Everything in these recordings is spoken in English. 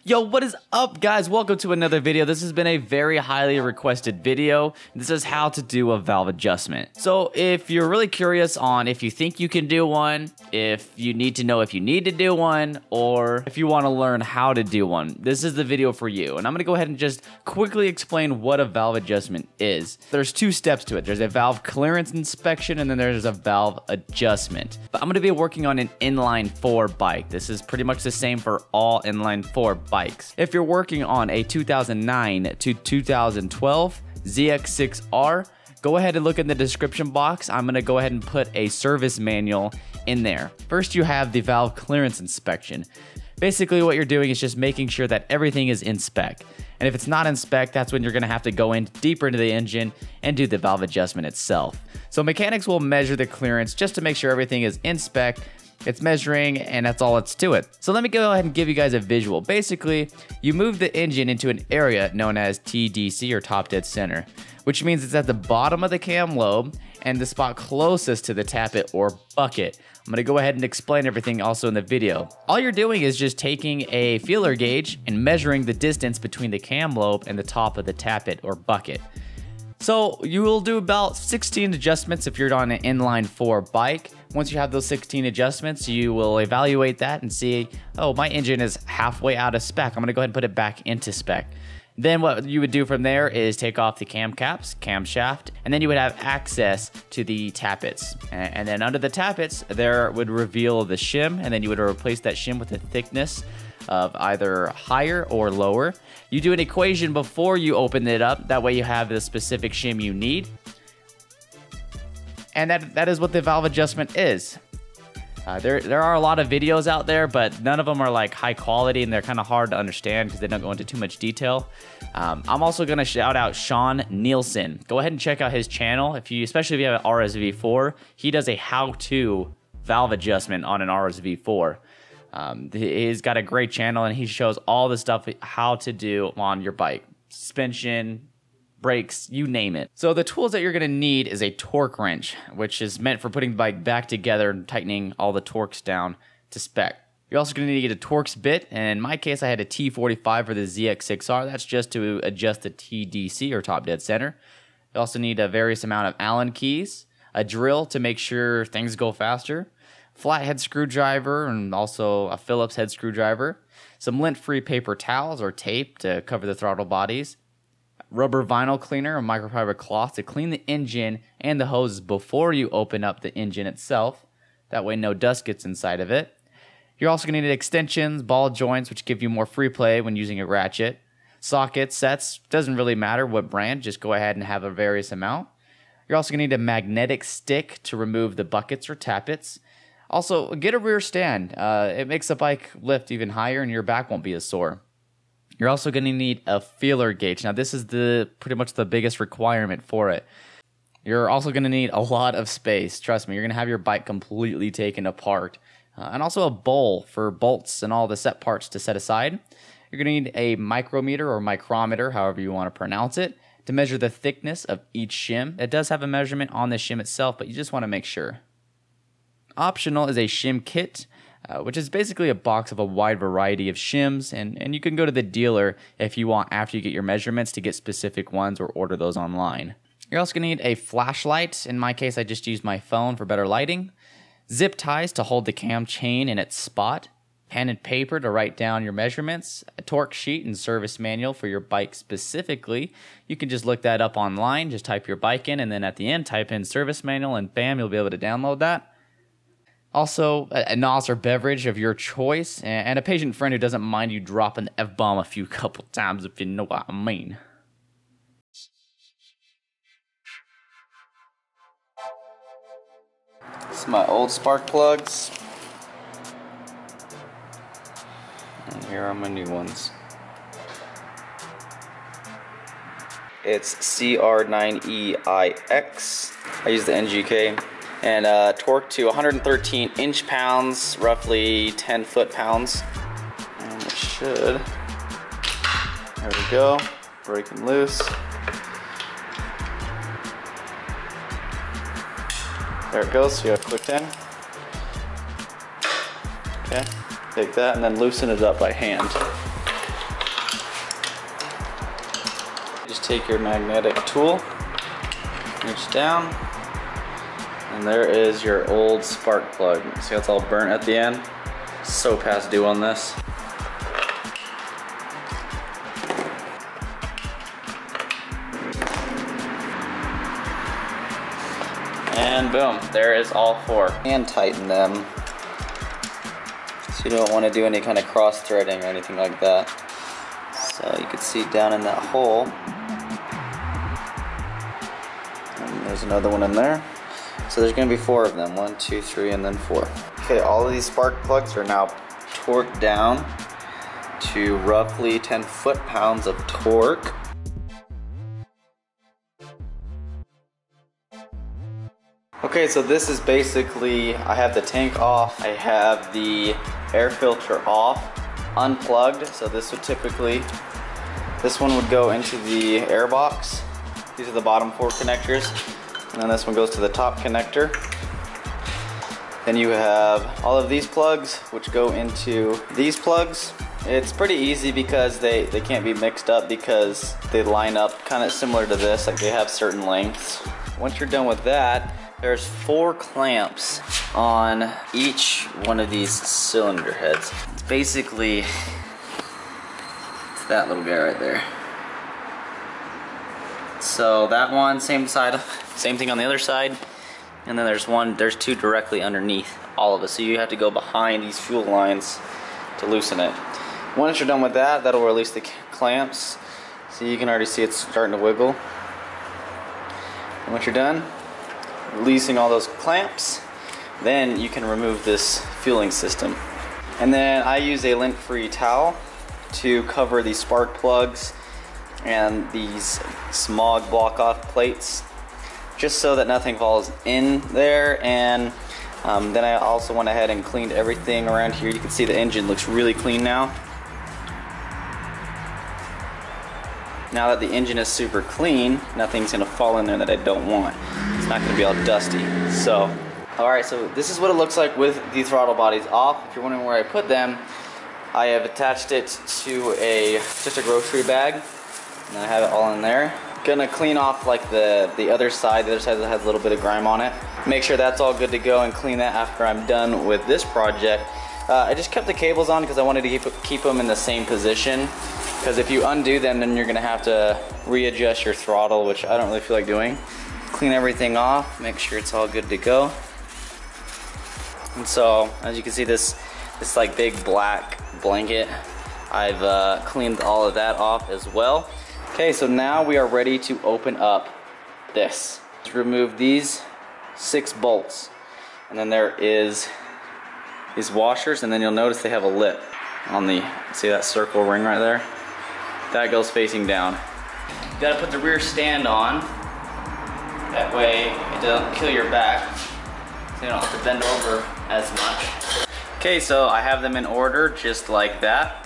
Yo, what is up, guys? Welcome to another video. This has been a very highly requested video. This is how to do a valve adjustment. So if you're really curious on if you think you can do one, if you need to know if you need to do one, or if you want to learn how to do one, this is the video for you. And I'm going to go ahead and just quickly explain what a valve adjustment is. There's two steps to it. There's a valve clearance inspection, and then there's a valve adjustment. But I'm going to be working on an inline 4 bike. This is pretty much the same for all inline 4 bikes. If you're working on a 2009 to 2012 ZX6R, go ahead and look in the description box. I'm going to go ahead and put a service manual in there. First, you have the valve clearance inspection. Basically, what you're doing is just making sure that everything is in spec. And if it's not in spec, that's when you're going to have to go in deeper into the engine and do the valve adjustment itself. So mechanics will measure the clearance just to make sure everything is in spec. It's measuring, and that's all it's to it. So let me go ahead and give you guys a visual. Basically, you move the engine into an area known as TDC, or top dead center, which means it's at the bottom of the cam lobe and the spot closest to the tappet or bucket. I'm gonna go ahead and explain everything also in the video. All you're doing is just taking a feeler gauge and measuring the distance between the cam lobe and the top of the tappet or bucket. So you will do about 16 adjustments if you're on an inline 4 bike. Once you have those 16 adjustments, you will evaluate that and see, oh, my engine is halfway out of spec. I'm gonna go ahead and put it back into spec. Then what you would do from there is take off the cam caps, camshaft, and then you would have access to the tappets. And then under the tappets, there would reveal the shim, and then you would replace that shim with a thickness of either higher or lower. You do an equation before you open it up. That way you have the specific shim you need. And that is what the valve adjustment is. There are a lot of videos out there, but none of them are like high quality, and they're kind of hard to understand because they don't go into too much detail. I'm also going to shout out Sean Nielsen. Go ahead and check out his channel. Especially if you have an RSV4, he does a how-to valve adjustment on an RSV4. He's got a great channel, and he shows all the stuff how to do on your bike. Suspension, brakes, you name it. So the tools that you're going to need is a torque wrench, which is meant for putting the bike back together and tightening all the torques down to spec. You're also going to need to get a Torx bit, and in my case I had a T45 for the ZX6R. That's just to adjust the TDC, or top dead center. You also need a various amount of Allen keys, a drill to make sure things go faster, flathead screwdriver, and also a Phillips head screwdriver, some lint-free paper towels or tape to cover the throttle bodies, rubber vinyl cleaner or microfiber cloth to clean the engine and the hoses before you open up the engine itself. That way no dust gets inside of it. You're also going to need extensions, ball joints, which give you more free play when using a ratchet. Sockets, sets, doesn't really matter what brand, just go ahead and have a various amount. You're also going to need a magnetic stick to remove the buckets or tappets. Also, get a rear stand. It makes the bike lift even higher and your back won't be as sore. You're also going to need a feeler gauge. Now, this is pretty much the biggest requirement for it. You're also going to need a lot of space. Trust me, you're going to have your bike completely taken apart. And also a bowl for bolts and all the set parts to set aside. You're going to need a micrometer or micrometer, however you want to pronounce it, to measure the thickness of each shim. It does have a measurement on the shim itself, but you just want to make sure. Optional is a shim kit, which is basically a box of a wide variety of shims, and you can go to the dealer if you want after you get your measurements to get specific ones or order those online. You're also going to need a flashlight. In my case, I just used my phone for better lighting. Zip ties to hold the cam chain in its spot. Pen and paper to write down your measurements. A torque sheet and service manual for your bike specifically. You can just look that up online. Just type your bike in, and then at the end type in service manual, and bam, you'll be able to download that. Also, a NOS or beverage of your choice, and a patient friend who doesn't mind you dropping the F-bomb a couple times, if you know what I mean. This is my old spark plugs. And here are my new ones. It's CR9EIX. I use the NGK. And torque to 113 inch-pounds, roughly 10 foot-pounds. And it should. There we go. Breaking loose. There it goes. See how it clicked in. Okay. Take that and then loosen it up by hand. take your magnetic tool, reach down, and there is your old spark plug. See how it's all burnt at the end? So past due on this. And boom, there is all four. And tighten them. So you don't want to do any kind of cross threading or anything like that. So you can see down in that hole. And there's another one in there. So there's going to be four of them. 1, 2, 3, and then 4. Okay, all of these spark plugs are now torqued down to roughly 10 foot-pounds of torque. Okay, so this is basically, I have the tank off, I have the air filter off, unplugged, so this one would go into the air box. These are the bottom 4 connectors, and then this one goes to the top connector. Then you have all of these plugs, which go into these plugs. It's pretty easy because they can't be mixed up because they line up kind of similar to this, like they have certain lengths. Once you're done with that, there's 4 clamps on each one of these cylinder heads. It's basically, it's that little guy right there. So that one, same side, same thing on the other side. And then there's 2 directly underneath all of it. So you have to go behind these fuel lines to loosen it. Once you're done with that, that'll release the clamps. So you can already see it's starting to wiggle. And once you're done releasing all those clamps, then you can remove this fueling system. And then I use a lint-free towel to cover these spark plugs and these smog block-off plates, just so that nothing falls in there. And then I also went ahead and cleaned everything around here. You can see the engine looks really clean now. Now that the engine is super clean, nothing's gonna fall in there that I don't want. It's not gonna be all dusty. So, alright, so this is what it looks like with the throttle bodies off. If you're wondering where I put them, I have attached it to just a grocery bag, and I have it all in there. Gonna clean off like the other side that has a little bit of grime on it. Make sure that's all good to go and clean that after I'm done with this project. I just kept the cables on because I wanted to keep them in the same position. Because if you undo them, then you're gonna have to readjust your throttle, which I don't really feel like doing. Clean everything off, make sure it's all good to go. And so, as you can see, this like big black blanket, I've cleaned all of that off as well. Okay, so now we are ready to open up this. Let's remove these 6 bolts. And then there is these washers, and then you'll notice they have a lip on the, see that circle ring right there? That goes facing down. You gotta put the rear stand on. That way it doesn't kill your back, so you don't have to bend over as much. Okay, so I have them in order just like that.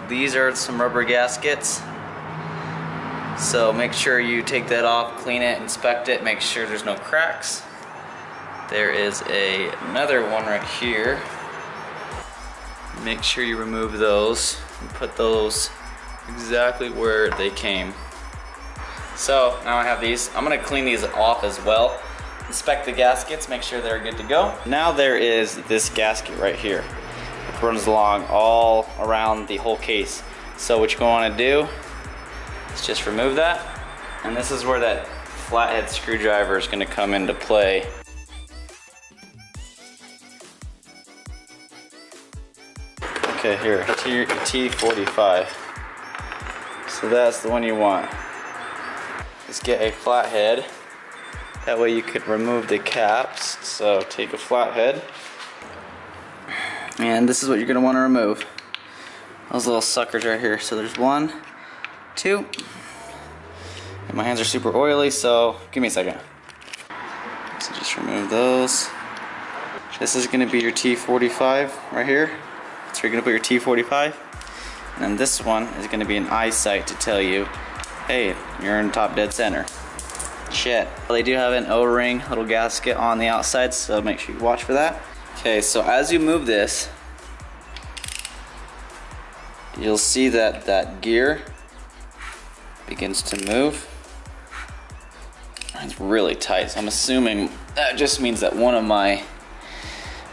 These are some rubber gaskets, so make sure you take that off, clean it, inspect it, make sure there's no cracks. There is another one right here. Make sure you remove those and put those exactly where they came. So now I have these. I'm gonna clean these off as well. Inspect the gaskets, make sure they're good to go. Now there is this gasket right here. It runs along all around the whole case. So what you're going to do is just remove that, and this is where that flathead screwdriver is going to come into play. Okay, here, T45. So that's the one you want. Just get a flathead. That way you could remove the caps. So take a flathead. And this is what you're going to want to remove. Those little suckers right here. So there's 1, 2. And my hands are super oily, so give me a second. So just remove those. This is going to be your T45 right here. So you're going to put your T45. And this one is going to be an eyesight to tell you, hey, you're in top dead center. Shit. Well, they do have an O-ring little gasket on the outside, so make sure you watch for that. Okay, so as you move this, you'll see that that gear begins to move. It's really tight, so I'm assuming that just means that one of my,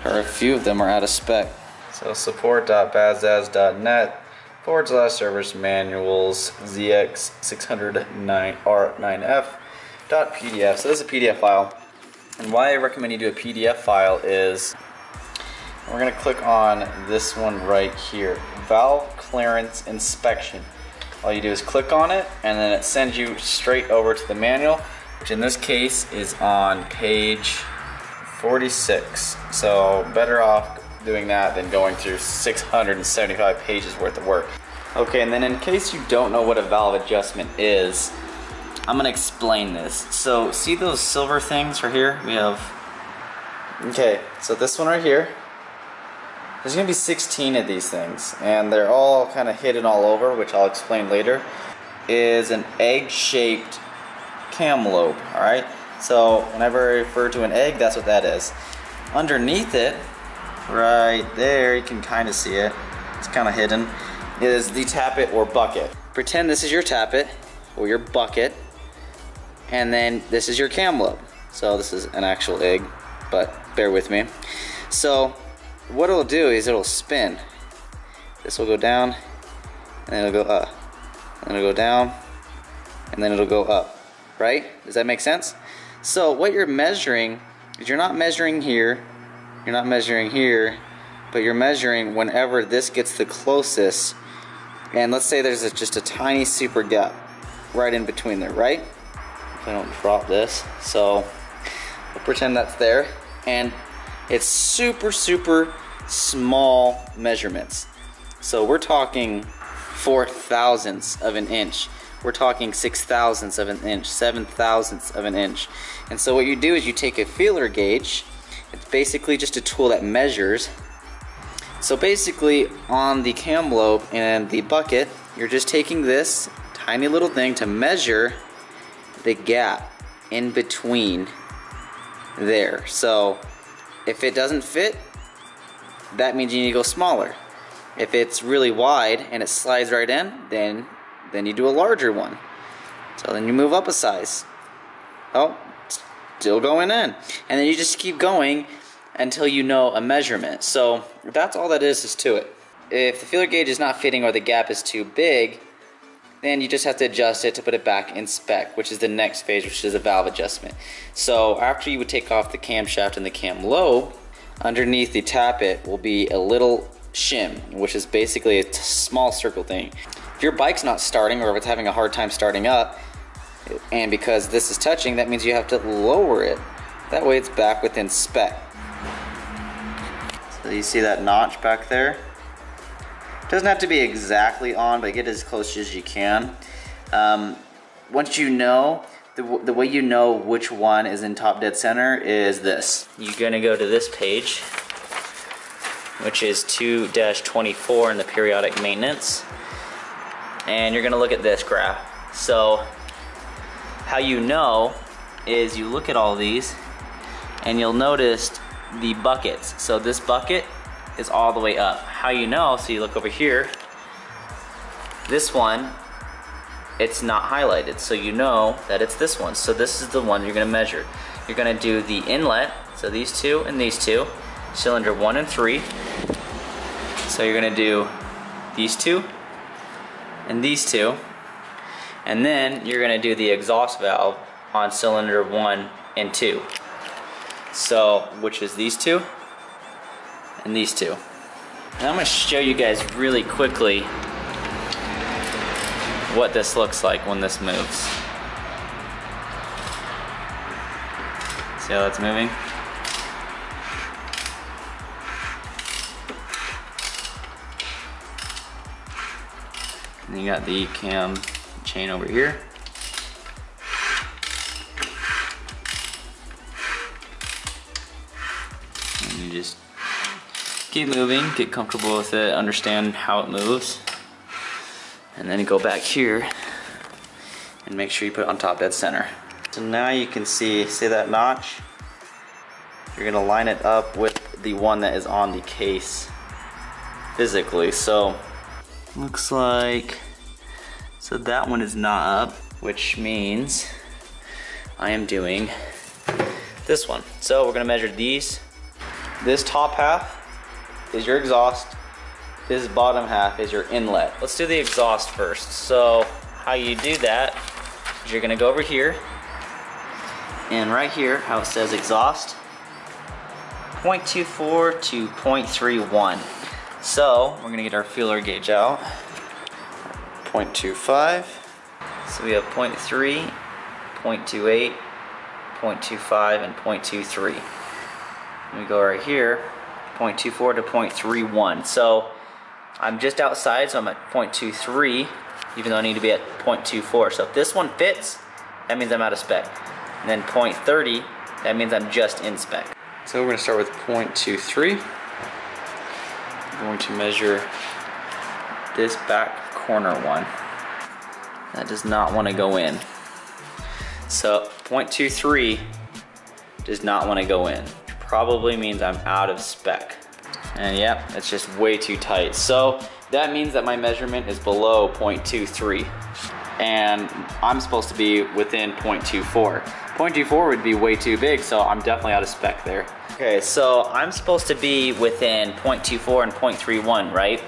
or a few of them are out of spec. So support.bazaz.net/service manuals ZX609R9F.pdf. So this is a PDF file. And why I recommend you do a PDF file is we're going to click on this one right here, valve clearance inspection. All you do is click on it and then it sends you straight over to the manual, which in this case is on page 46. So better off doing that than going through 675 pages worth of work. Okay, and then in case you don't know what a valve adjustment is, I'm gonna explain this. So see those silver things right here? We have, okay, so this one right here, there's gonna be 16 of these things, and they're all kind of hidden all over, which I'll explain later, is an egg-shaped cam lobe, all right? So whenever I refer to an egg, that's what that is. Underneath it, right there, you can kind of see it, it's kind of hidden, is the tappet or bucket. Pretend this is your tappet or your bucket, and then this is your cam lobe. So this is an actual egg, but bear with me. So what it'll do is it'll spin. This will go down, and then it'll go up, and it'll go down, and then it'll go up, right? Does that make sense? So what you're measuring is you're not measuring here, you're not measuring here, but you're measuring whenever this gets the closest, and let's say there's just a tiny super gap right in between there, right? If I don't drop this, so we'll pretend that's there, and it's super small measurements. So we're talking 4/1000ths of an inch. We're talking 6/1000ths of an inch, 7/1000ths of an inch. And so what you do is you take a feeler gauge. It's basically just a tool that measures. So basically on the cam lobe and the bucket, you're just taking this tiny little thing to measure the gap in between there. So if it doesn't fit, that means you need to go smaller. If it's really wide and it slides right in, then you do a larger one. So then you move up a size. Oh, still going in. And then you just keep going until you know a measurement. So that's all that is to it. If the feeler gauge is not fitting or the gap is too big, then you just have to adjust it to put it back in spec, which is the next phase, which is a valve adjustment. So after you would take off the camshaft and the cam lobe, underneath the tappet will be a little shim, which is basically a small circle thing. If your bike's not starting or if it's having a hard time starting up, and because this is touching, that means you have to lower it. That way it's back within spec. So you see that notch back there? It doesn't have to be exactly on, but get as close as you can. Once you know, the way you know which one is in top dead center is this. You're gonna go to this page, which is 2-24 in the periodic maintenance, and you're gonna look at this graph. So how you know is you look at all these and you'll notice the buckets. So this bucket is all the way up. How you know, so you look over here, this one, it's not highlighted, so you know that it's this one. So this is the one you're gonna measure. You're gonna do the inlet, so these two and these two, cylinder 1 and 3. So you're gonna do these two and these two, and then you're gonna do the exhaust valve on cylinder 1 and 2. So, which is these two and these two. And I'm gonna show you guys really quickly what this looks like when this moves. See how that's moving? And you got the cam chain over here. And you just keep moving, get comfortable with it, understand how it moves. And then go back here and make sure you put it on top dead center. So now you can see that notch? You're gonna line it up with the one that is on the case physically. So looks like, so that one is not up, which means I am doing this one. So we're gonna measure these. This top half is your exhaust. This bottom half is your inlet. Let's do the exhaust first. So how you do that is you're gonna go over here, and right here, how it says exhaust, 0.24 to 0.31. So we're gonna get our feeler gauge out. 0.25. So we have 0.3, 0.28, 0.25, and 0.23. We go right here, 0.24 to 0.31. So I'm just outside, so I'm at 0.23, even though I need to be at 0.24. So if this one fits, that means I'm out of spec. And then 0.30, that means I'm just in spec. So we're gonna start with 0.23. I'm going to measure this back corner one. That does not want to go in. So 0.23 does not want to go in. Probably means I'm out of spec. And yep, it's just way too tight. So that means that my measurement is below 0.23. And I'm supposed to be within 0.24. 0.24 would be way too big, so I'm definitely out of spec there. Okay, so I'm supposed to be within 0.24 and 0.31, right?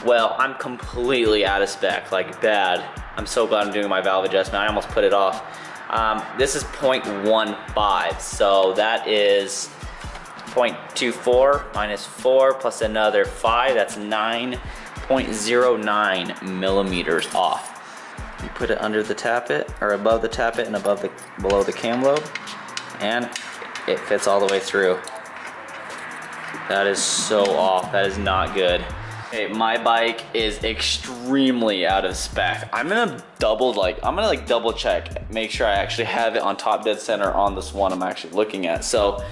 Well, I'm completely out of spec, like bad. I'm so glad I'm doing my valve adjustment. I almost put it off. This is 0.15, so that is 0.24 minus 4 plus another 5, that's 9.09 millimeters off. You put it under the tappet, or above the tappet and below the cam lobe, and it fits all the way through. That is so off, that is not good. Okay, my bike is extremely out of spec. I'm gonna double check, make sure I actually have it on top dead center on this one I'm actually looking at. So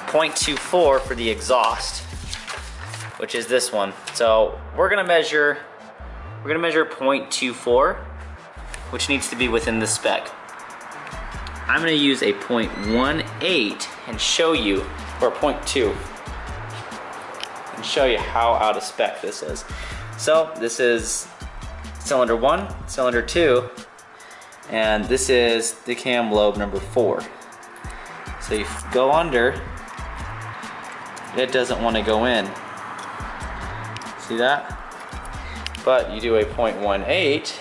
0.24 for the exhaust, which is this one. So we're gonna measure 0.24, which needs to be within the spec. I'm gonna use a 0.18 and show you, or 0.2, and show you how out of spec this is. So this is cylinder 1, cylinder 2, and this is the cam lobe number 4. So you go under, it doesn't want to go in. See that? But you do a 0.18,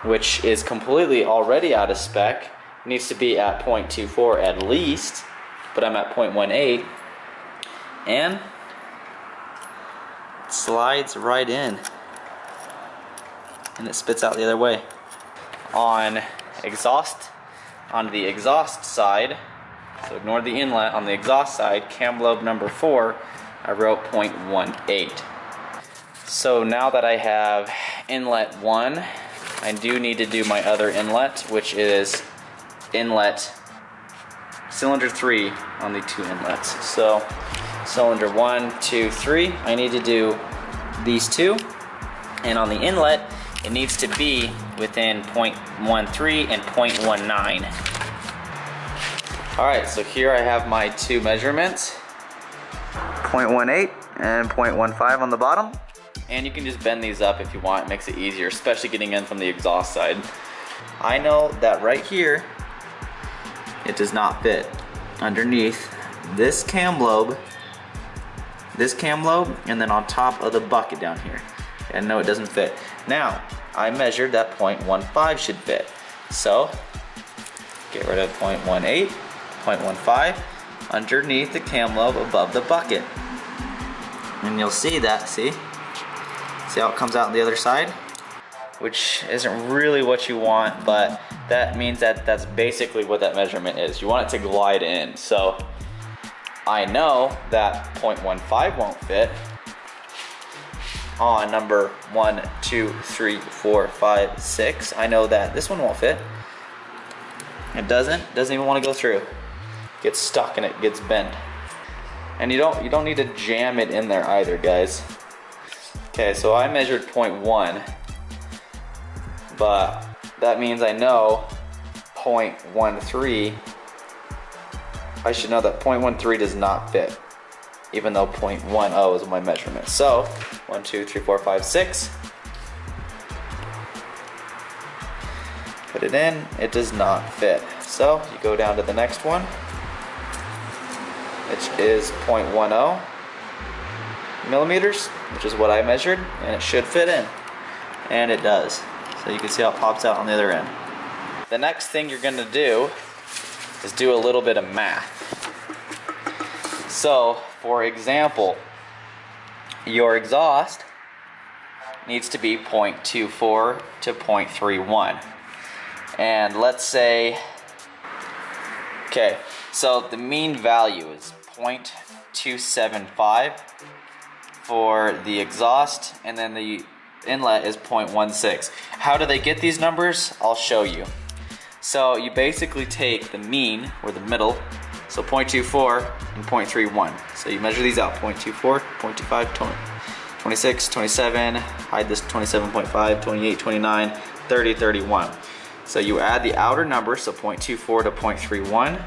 which is completely already out of spec. It needs to be at 0.24 at least, but I'm at 0.18, and it slides right in, and it spits out the other way. On the exhaust side, so ignore the inlet, on the exhaust side, cam lobe number 4, I wrote 0.18. So now that I have inlet 1, I do need to do my other inlet, which is inlet cylinder 3 on the 2 inlets. So cylinder 1, 2, 3, I need to do these 2, and on the inlet it needs to be within 0.13 and 0.19. Alright, so here I have my 2 measurements, 0.18 and 0.15 on the bottom. And you can just bend these up if you want, it makes it easier, especially getting in from the exhaust side. I know that right here, it does not fit underneath this cam lobe, and then on top of the bucket down here. And no, it doesn't fit. Now, I measured that 0.15 should fit. So, get rid of 0.18, 0.15 underneath the cam lobe above the bucket. And you'll see that, see how it comes out on the other side? Which isn't really what you want, but that means that that's basically what that measurement is. You want it to glide in. So I know that 0.15 won't fit on number 1, 2, 3, 4, 5, 6. I know that this one won't fit. It doesn't even want to go through. It gets stuck and it gets bent. And you don't need to jam it in there either, guys. Okay, so I measured 0.1, but that means I know 0.13. I should know that 0.13 does not fit, even though 0.10 is my measurement. So 1, 2, 3, 4, 5, 6. Put it in, it does not fit. So you go down to the next one, which is 0.10 millimeters, which is what I measured, and it should fit in. And it does. So you can see how it pops out on the other end. The next thing you're gonna do is do a little bit of math. So, for example, your exhaust needs to be 0.24 to 0.31. And let's say, okay, so the mean value is 0.275 for the exhaust, and then the inlet is 0.16. How do they get these numbers? I'll show you. So you basically take the mean, or the middle, so 0.24 and 0.31. So you measure these out, 0.24, 0.25, 26, 27, hide this 27.5, 28, 29, 30, 31. So you add the outer number, so 0.24 to 0.31,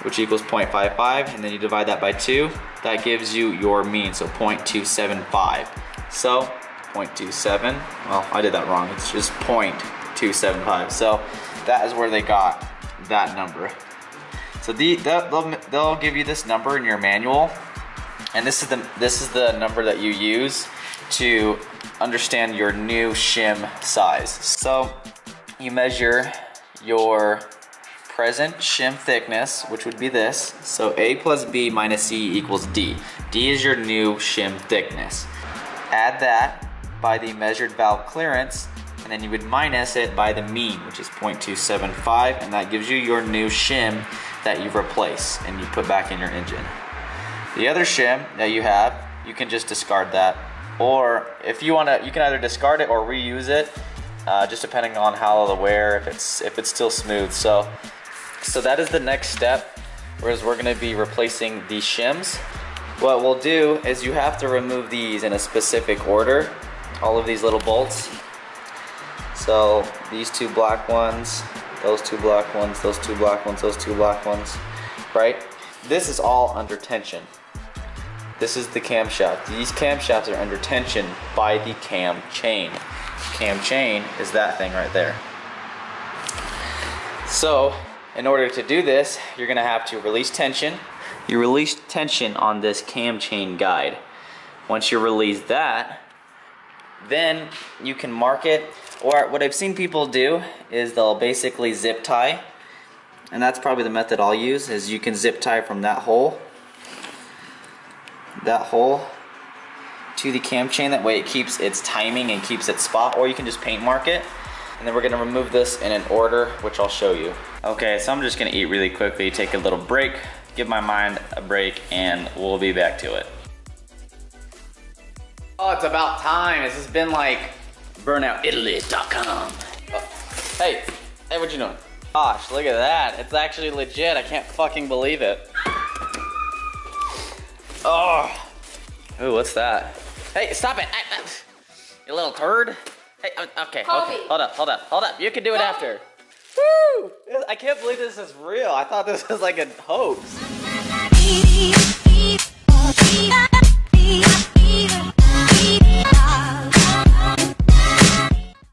which equals 0.55, and then you divide that by 2. That gives you your mean, so 0.275. So 0.27, well, I did that wrong, it's just 0.275. So that is where they got that number. So they'll give you this number in your manual, and this is the number that you use to understand your new shim size. So you measure your present shim thickness, which would be this. So A plus B minus C equals D. D is your new shim thickness. Add that by the measured valve clearance, and then you would minus it by the mean, which is 0.275, and that gives you your new shim that you replace and you put back in your engine. The other shim that you have, you can just discard that, or if you want to, you can either discard it or reuse it, just depending on how the wear, if it's still smooth. So that is the next step, whereas we're going to be replacing these shims. What we'll do is you have to remove these in a specific order, all of these little bolts. So these two black ones, those two black ones, those two black ones, those two black ones, right? This is all under tension. This is the camshaft. These camshafts are under tension by the cam chain. Cam chain is that thing right there. So in order to do this, you're gonna have to release tension. You release tension on this cam chain guide. Once you release that, then you can mark it, or what I've seen people do is they'll basically zip tie, and that's probably the method I'll use, is you can zip tie from that hole to the cam chain. That way it keeps its timing and keeps its spot, or you can just paint mark it. And then we're gonna remove this in an order, which I'll show you. Okay, so I'm just gonna eat really quickly, take a little break, give my mind a break, and we'll be back to it. Oh, it's about time. This has been like burnoutitaly.com. Oh, hey, what you doing? Gosh, look at that. It's actually legit. I can't fucking believe it. Oh. Ooh, what's that? Hey, stop it. You little turd. Hey, okay, hold up. You can do it after. Woo! I can't believe this is real. I thought this was like a hoax.